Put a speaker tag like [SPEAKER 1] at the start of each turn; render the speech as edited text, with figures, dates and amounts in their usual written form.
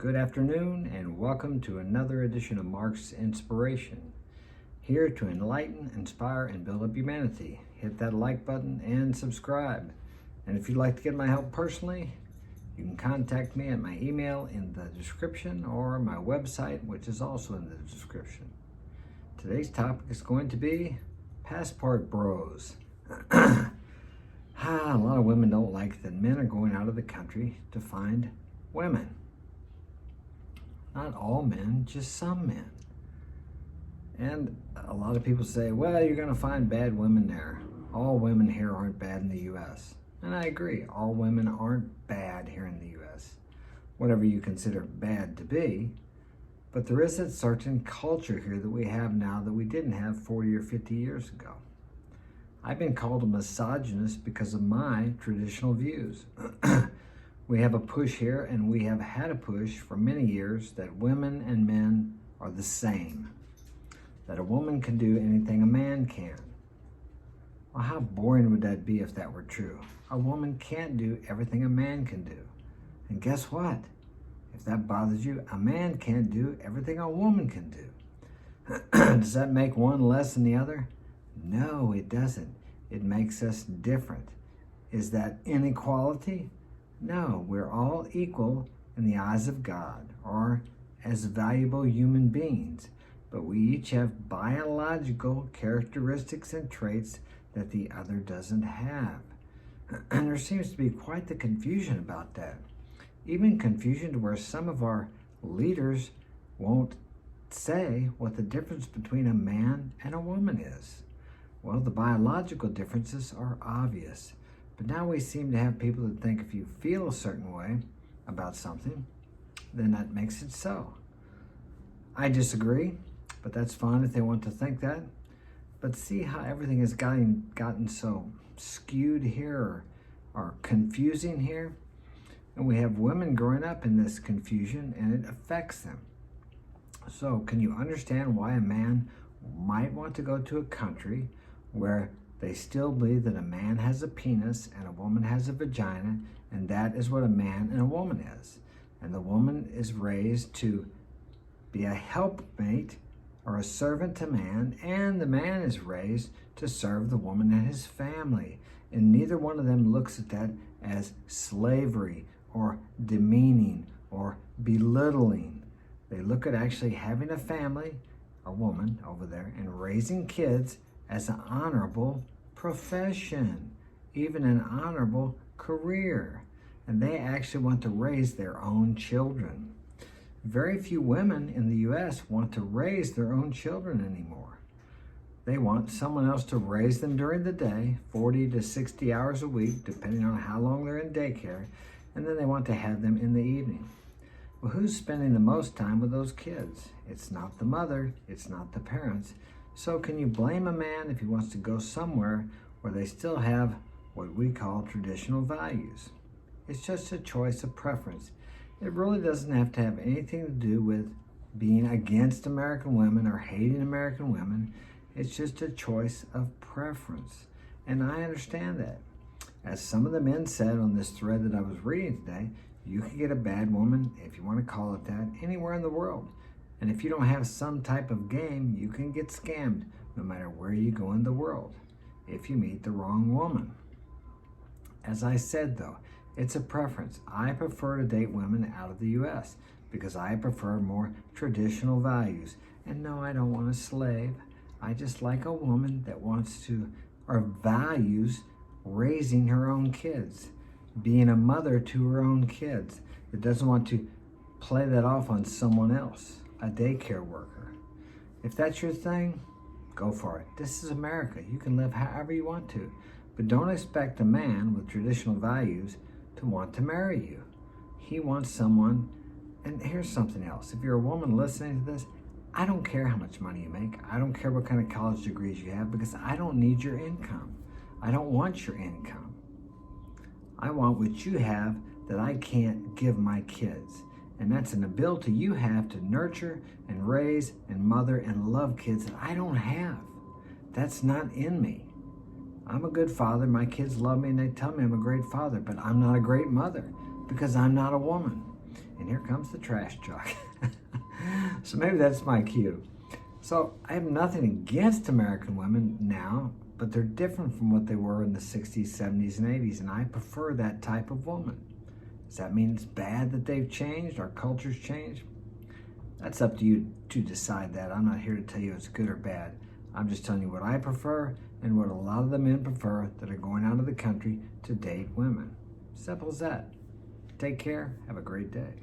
[SPEAKER 1] Good afternoon and welcome to another edition of Mark's Inspiration. Here to enlighten, inspire, and build up humanity. Hit that like button and subscribe. And if you'd like to get my help personally, you can contact me at my email in the description or my website, which is also in the description. Today's topic is going to be passport bros. A lot of women don't like that men are going out of the country to find women. Not all men, just some men. And a lot of people say, well, you're going to find bad women there. All women here aren't bad in the U.S. And I agree, all women aren't bad here in the U.S. Whatever you consider bad to be. But there is a certain culture here that we have now that we didn't have 40 or 50 years ago. I've been called a misogynist because of my traditional views. We have a push here, and we have had a push for many years that women and men are the same. That a woman can do anything a man can. Well, how boring would that be if that were true? A woman can't do everything a man can do. And guess what? If that bothers you, a man can't do everything a woman can do. Does that make one less than the other? No, it doesn't. It makes us different. Is that inequality? No, we're all equal in the eyes of God, or as valuable human beings, but we each have biological characteristics and traits that the other doesn't have. And there seems to be quite the confusion about that. Even confusion to where some of our leaders won't say what the difference between a man and a woman is. Well, the biological differences are obvious. But now we seem to have people that think if you feel a certain way about something, then that makes it so. I disagree, but that's fine if they want to think that. But see how everything has gotten so skewed here or confusing here? And we have women growing up in this confusion, and it affects them. So can you understand why a man might want to go to a country where they still believe that a man has a penis and a woman has a vagina, and that is what a man and a woman is. And the woman is raised to be a helpmate or a servant to man, and the man is raised to serve the woman and his family. And neither one of them looks at that as slavery or demeaning or belittling. They look at actually having a family, a woman over there, and raising kids as an honorable profession, even an honorable career. And they actually want to raise their own children. Very few women in the U.S. want to raise their own children anymore. They want someone else to raise them during the day, 40 to 60 hours a week, depending on how long they're in daycare, and then they want to have them in the evening. Well, who's spending the most time with those kids? It's not the mother, it's not the parents. So can you blame a man if he wants to go somewhere where they still have what we call traditional values? It's just a choice of preference. It really doesn't have to have anything to do with being against American women or hating American women. It's just a choice of preference. And I understand that. As some of the men said on this thread that I was reading today, you can get a bad woman, if you want to call it that, anywhere in the world. And if you don't have some type of game, you can get scammed no matter where you go in the world if you meet the wrong woman. As I said though, it's a preference. I prefer to date women out of the U.S. because I prefer more traditional values. And no, I don't want a slave. I just like a woman that wants to, or values raising her own kids, being a mother to her own kids, that doesn't want to play that off on someone else. A daycare worker. If that's your thing, go for it. This is America. You can live however you want to. But don't expect a man with traditional values to want to marry you. He wants someone, and here's something else. If you're a woman listening to this, I don't care how much money you make. I don't care what kind of college degrees you have, because I don't need your income. I don't want your income. I want what you have that I can't give my kids. And that's an ability you have to nurture and raise and mother and love kids that I don't have. That's not in me. I'm a good father. My kids love me and they tell me I'm a great father, but I'm not a great mother because I'm not a woman. and here comes the trash truck. So maybe that's my cue. So I have nothing against American women now, but they're different from what they were in the 60s, 70s, and 80s, and I prefer that type of woman. Does that mean it's bad that they've changed, our culture's changed? That's up to you to decide that. I'm not here to tell you it's good or bad. I'm just telling you what I prefer and what a lot of the men prefer that are going out of the country to date women. Simple as that. Take care. Have a great day.